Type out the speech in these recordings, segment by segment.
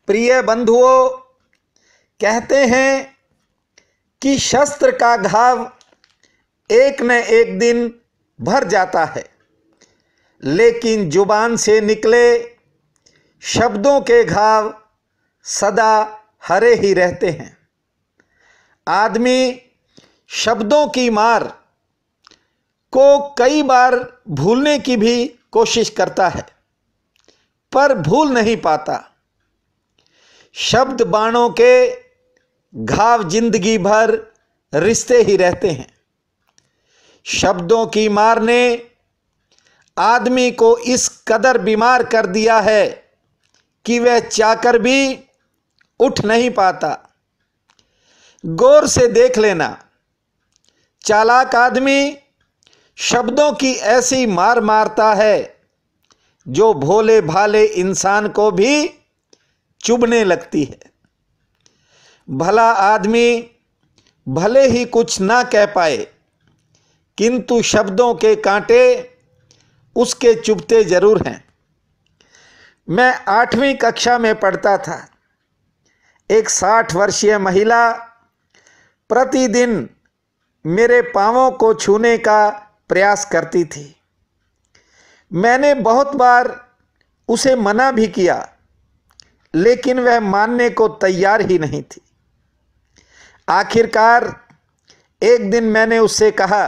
प्रिय बंधुओं, कहते हैं कि शस्त्र का घाव एक न एक दिन भर जाता है, लेकिन जुबान से निकले शब्दों के घाव सदा हरे ही रहते हैं। आदमी शब्दों की मार को कई बार भूलने की भी कोशिश करता है, पर भूल नहीं पाता। शब्द बाणों के घाव जिंदगी भर रिश्ते ही रहते हैं। शब्दों की मार ने आदमी को इस कदर बीमार कर दिया है कि वह चाहकर भी उठ नहीं पाता। गौर से देख लेना, चालाक आदमी शब्दों की ऐसी मार मारता है जो भोले भाले इंसान को भी चुभने लगती है। भला आदमी भले ही कुछ ना कह पाए, किंतु शब्दों के कांटे उसके चुभते जरूर हैं। मैं 8वीं कक्षा में पढ़ता था। एक 60 वर्षीय महिला प्रतिदिन मेरे पांवों को छूने का प्रयास करती थी। मैंने बहुत बार उसे मना भी किया, लेकिन वह मानने को तैयार ही नहीं थी। आखिरकार एक दिन मैंने उससे कहा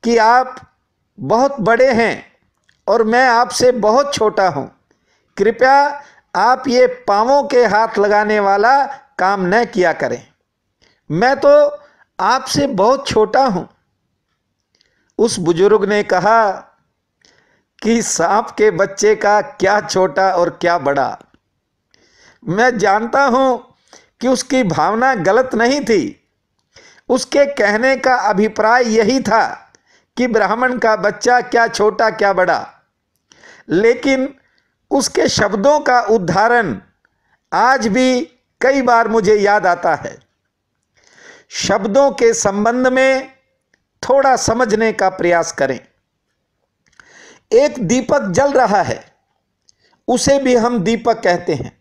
कि आप बहुत बड़े हैं और मैं आपसे बहुत छोटा हूं। कृपया आप ये पांवों के हाथ लगाने वाला काम न किया करें। मैं तो आपसे बहुत छोटा हूं। उस बुजुर्ग ने कहा कि सांप के बच्चे का क्या छोटा और क्या बड़ा। मैं जानता हूं कि उसकी भावना गलत नहीं थी। उसके कहने का अभिप्राय यही था कि ब्राह्मण का बच्चा क्या छोटा क्या बड़ा, लेकिन उसके शब्दों का उदाहरण आज भी कई बार मुझे याद आता है। शब्दों के संबंध में थोड़ा समझने का प्रयास करें। एक दीपक जल रहा है, उसे भी हम दीपक कहते हैं।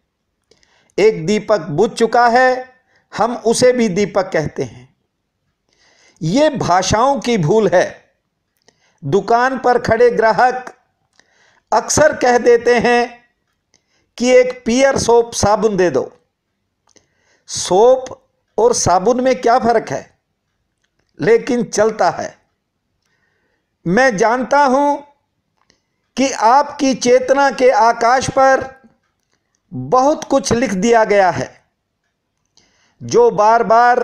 एक दीपक बुझ चुका है, हम उसे भी दीपक कहते हैं। ये भाषाओं की भूल है। दुकान पर खड़े ग्राहक अक्सर कह देते हैं कि एक पियर सोप साबुन दे दो। सोप और साबुन में क्या फर्क है, लेकिन चलता है। मैं जानता हूं कि आपकी चेतना के आकाश पर बहुत कुछ लिख दिया गया है, जो बार बार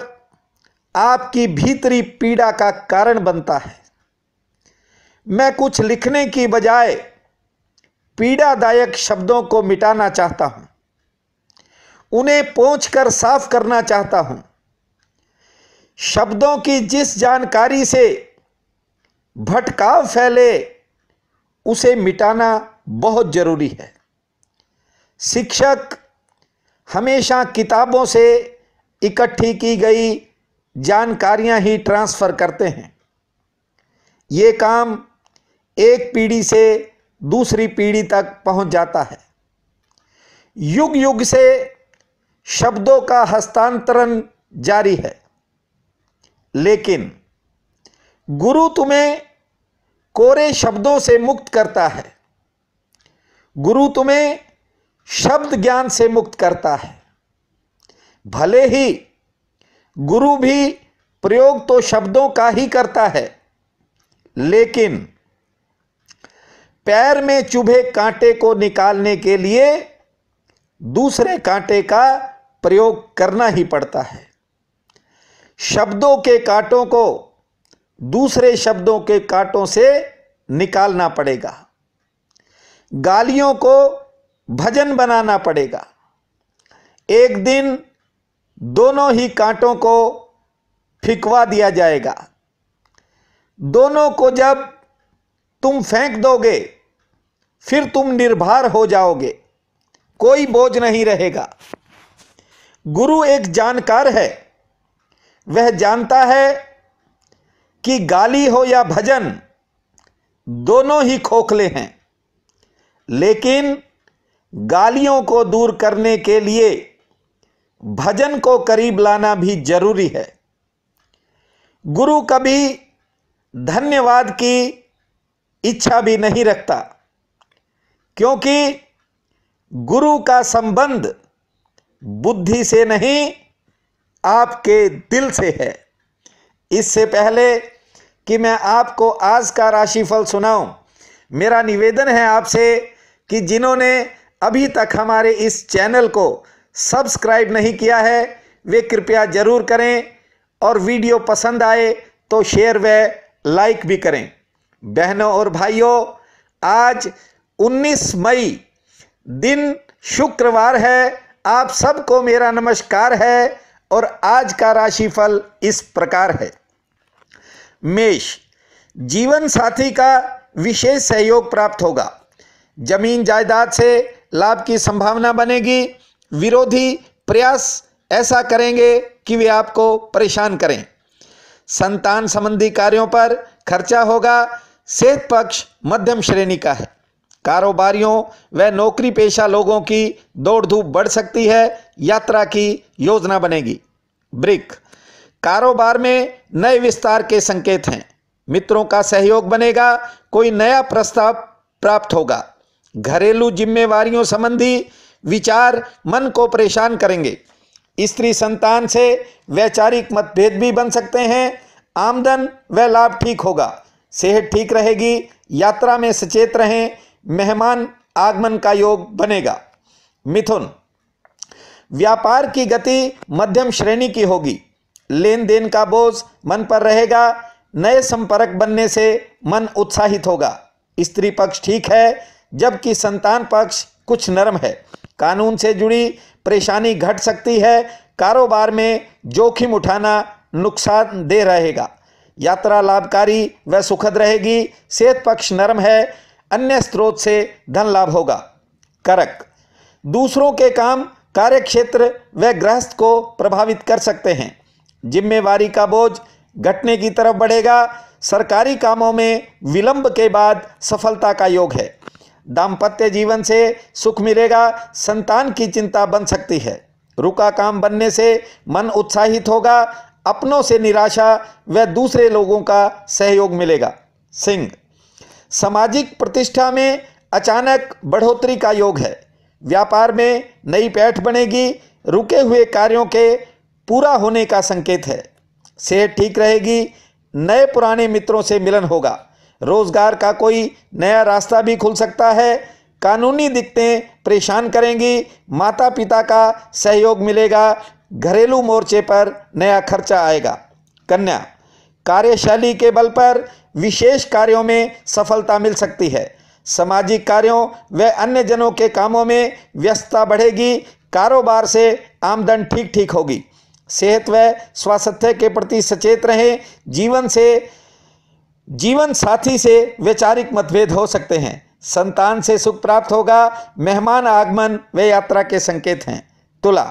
आपकी भीतरी पीड़ा का कारण बनता है। मैं कुछ लिखने की बजाय पीड़ादायक शब्दों को मिटाना चाहता हूं, उन्हें पोंछकर साफ करना चाहता हूं। शब्दों की जिस जानकारी से भटकाव फैले, उसे मिटाना बहुत जरूरी है। शिक्षक हमेशा किताबों से इकट्ठी की गई जानकारियां ही ट्रांसफर करते हैं। ये काम एक पीढ़ी से दूसरी पीढ़ी तक पहुंच जाता है। युग युग से शब्दों का हस्तांतरण जारी है, लेकिन गुरु तुम्हें कोरे शब्दों से मुक्त करता है। गुरु तुम्हें शब्द ज्ञान से मुक्त करता है। भले ही गुरु भी प्रयोग तो शब्दों का ही करता है, लेकिन पैर में चुभे कांटे को निकालने के लिए दूसरे कांटे का प्रयोग करना ही पड़ता है। शब्दों के कांटों को दूसरे शब्दों के कांटों से निकालना पड़ेगा। गालियों को भजन बनाना पड़ेगा। एक दिन दोनों ही कांटों को फिकवा दिया जाएगा। दोनों को जब तुम फेंक दोगे, फिर तुम निर्भर हो जाओगे, कोई बोझ नहीं रहेगा। गुरु एक जानकार है। वह जानता है कि गाली हो या भजन, दोनों ही खोखले हैं, लेकिन गालियों को दूर करने के लिए भजन को करीब लाना भी जरूरी है। गुरु कभी धन्यवाद की इच्छा भी नहीं रखता, क्योंकि गुरु का संबंध बुद्धि से नहीं आपके दिल से है। इससे पहले कि मैं आपको आज का राशिफल सुनाऊं, मेरा निवेदन है आपसे कि जिन्होंने अभी तक हमारे इस चैनल को सब्सक्राइब नहीं किया है वे कृपया ज़रूर करें, और वीडियो पसंद आए तो शेयर व लाइक भी करें। बहनों और भाइयों, आज 19 मई दिन शुक्रवार है। आप सबको मेरा नमस्कार है और आज का राशिफल इस प्रकार है। मेष, जीवन साथी का विशेष सहयोग प्राप्त होगा। जमीन जायदाद से लाभ की संभावना बनेगी। विरोधी प्रयास ऐसा करेंगे कि वे आपको परेशान करें। संतान संबंधी कार्यों पर खर्चा होगा। सेहत पक्ष मध्यम श्रेणी का है। कारोबारियों व नौकरी पेशा लोगों की दौड़ धूप बढ़ सकती है। यात्रा की योजना बनेगी। वृक्क, कारोबार में नए विस्तार के संकेत हैं। मित्रों का सहयोग बनेगा। कोई नया प्रस्ताव प्राप्त होगा। घरेलू जिम्मेवारियों संबंधी विचार मन को परेशान करेंगे। स्त्री संतान से वैचारिक मतभेद भी बन सकते हैं। आमदन व लाभ ठीक होगा। सेहत ठीक रहेगी। यात्रा में सचेत रहें। मेहमान आगमन का योग बनेगा। मिथुन, व्यापार की गति मध्यम श्रेणी की होगी। लेन देन का बोझ मन पर रहेगा। नए संपर्क बनने से मन उत्साहित होगा। स्त्री पक्ष ठीक है, जबकि संतान पक्ष कुछ नरम है। कानून से जुड़ी परेशानी घट सकती है। कारोबार में जोखिम उठाना नुकसानदेह रहेगा। यात्रा लाभकारी व सुखद रहेगी। सेहत पक्ष नरम है। अन्य स्रोत से धन लाभ होगा। करक, दूसरों के काम कार्यक्षेत्र व गृहस्थ को प्रभावित कर सकते हैं। जिम्मेवारी का बोझ घटने की तरफ बढ़ेगा। सरकारी कामों में विलंब के बाद सफलता का योग है। दाम्पत्य जीवन से सुख मिलेगा। संतान की चिंता बन सकती है। रुका काम बनने से मन उत्साहित होगा। अपनों से निराशा व दूसरे लोगों का सहयोग मिलेगा। सिंह, सामाजिक प्रतिष्ठा में अचानक बढ़ोतरी का योग है। व्यापार में नई पैठ बनेगी। रुके हुए कार्यों के पूरा होने का संकेत है। सेहत ठीक रहेगी। नए पुराने मित्रों से मिलन होगा। रोजगार का कोई नया रास्ता भी खुल सकता है। कानूनी दिक्कतें परेशान करेंगी। माता पिता का सहयोग मिलेगा। घरेलू मोर्चे पर नया खर्चा आएगा। कन्या, कार्यशैली के बल पर विशेष कार्यों में सफलता मिल सकती है। सामाजिक कार्यों व अन्य जनों के कामों में व्यस्तता बढ़ेगी। कारोबार से आमदन ठीक ठीक होगी। सेहत व स्वास्थ्य के प्रति सचेत रहें। जीवन साथी से वैचारिक मतभेद हो सकते हैं। संतान से सुख प्राप्त होगा। मेहमान आगमन व यात्रा के संकेत हैं। तुला,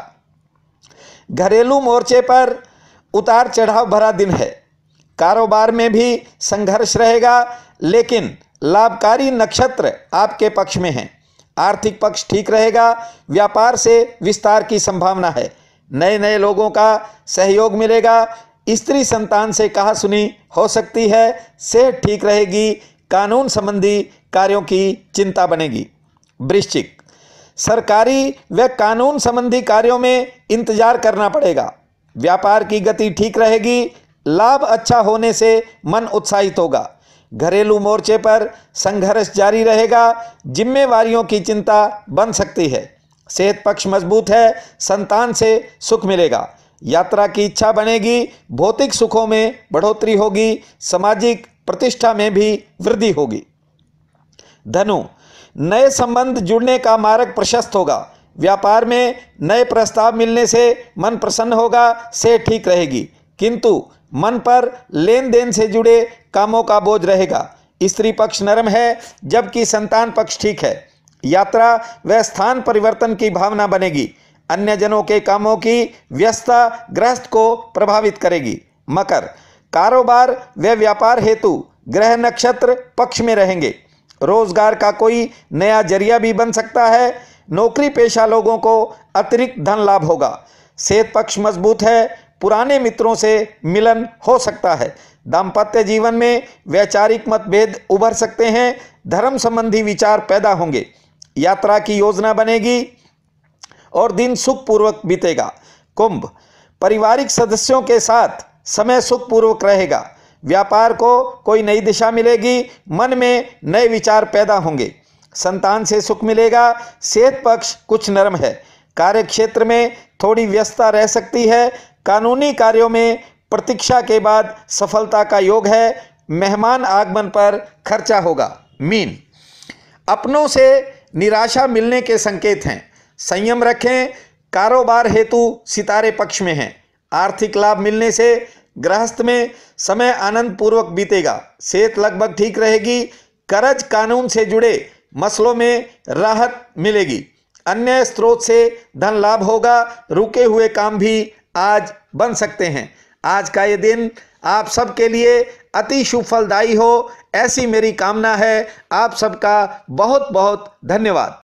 घरेलू मोर्चे पर उतार चढ़ाव भरा दिन है। कारोबार में भी संघर्ष रहेगा, लेकिन लाभकारी नक्षत्र आपके पक्ष में हैं। आर्थिक पक्ष ठीक रहेगा। व्यापार से विस्तार की संभावना है। नए नए लोगों का सहयोग मिलेगा। स्त्री संतान से कहा सुनी हो सकती है। सेहत ठीक रहेगी। कानून संबंधी कार्यों की चिंता बनेगी। वृश्चिक, सरकारी व कानून संबंधी कार्यों में इंतजार करना पड़ेगा। व्यापार की गति ठीक रहेगी। लाभ अच्छा होने से मन उत्साहित होगा। घरेलू मोर्चे पर संघर्ष जारी रहेगा। जिम्मेवारियों की चिंता बन सकती है। सेहत पक्ष मजबूत है। संतान से सुख मिलेगा। यात्रा की इच्छा बनेगी। भौतिक सुखों में बढ़ोतरी होगी। सामाजिक प्रतिष्ठा में भी वृद्धि होगी। धनु, नए संबंध जुड़ने का मार्ग प्रशस्त होगा। व्यापार में नए प्रस्ताव मिलने से मन प्रसन्न होगा। सेहत ठीक रहेगी, किंतु मन पर लेन देन से जुड़े कामों का बोझ रहेगा। स्त्री पक्ष नरम है, जबकि संतान पक्ष ठीक है। यात्रा व स्थान परिवर्तन की भावना बनेगी। अन्य जनों के कामों की व्यस्तता गृहस्थ को प्रभावित करेगी। मकर, कारोबार व व्यापार हेतु ग्रह नक्षत्र पक्ष में रहेंगे। रोजगार का कोई नया जरिया भी बन सकता है। नौकरी पेशा लोगों को अतिरिक्त धन लाभ होगा। सेहत पक्ष मजबूत है, पुराने मित्रों से मिलन हो सकता है। दाम्पत्य जीवन में वैचारिक मतभेद उभर सकते हैं, धर्म संबंधी विचार पैदा होंगे। यात्रा की योजना बनेगी और दिन सुखपूर्वक बीतेगा। कुंभ, पारिवारिक सदस्यों के साथ समय सुखपूर्वक रहेगा। व्यापार को कोई नई दिशा मिलेगी, मन में नए विचार पैदा होंगे। संतान से सुख मिलेगा। सेहत पक्ष कुछ नरम है। कार्य क्षेत्र में थोड़ी व्यस्तता रह सकती है। कानूनी कार्यों में प्रतीक्षा के बाद सफलता का योग है। मेहमान आगमन पर खर्चा होगा। मीन, अपनों से निराशा मिलने के संकेत हैं, संयम रखें। कारोबार हेतु सितारे पक्ष में हैं। आर्थिक लाभ मिलने से गृहस्थ में समय आनंद पूर्वक बीतेगा। सेहत लगभग ठीक रहेगी। कर्ज कानून से जुड़े मसलों में राहत मिलेगी। अन्य स्रोत से धन लाभ होगा। रुके हुए काम भी आज बन सकते हैं। आज का ये दिन आप सबके लिए अति शुभ फलदायी हो, ऐसी मेरी कामना है। आप सबका बहुत बहुत धन्यवाद।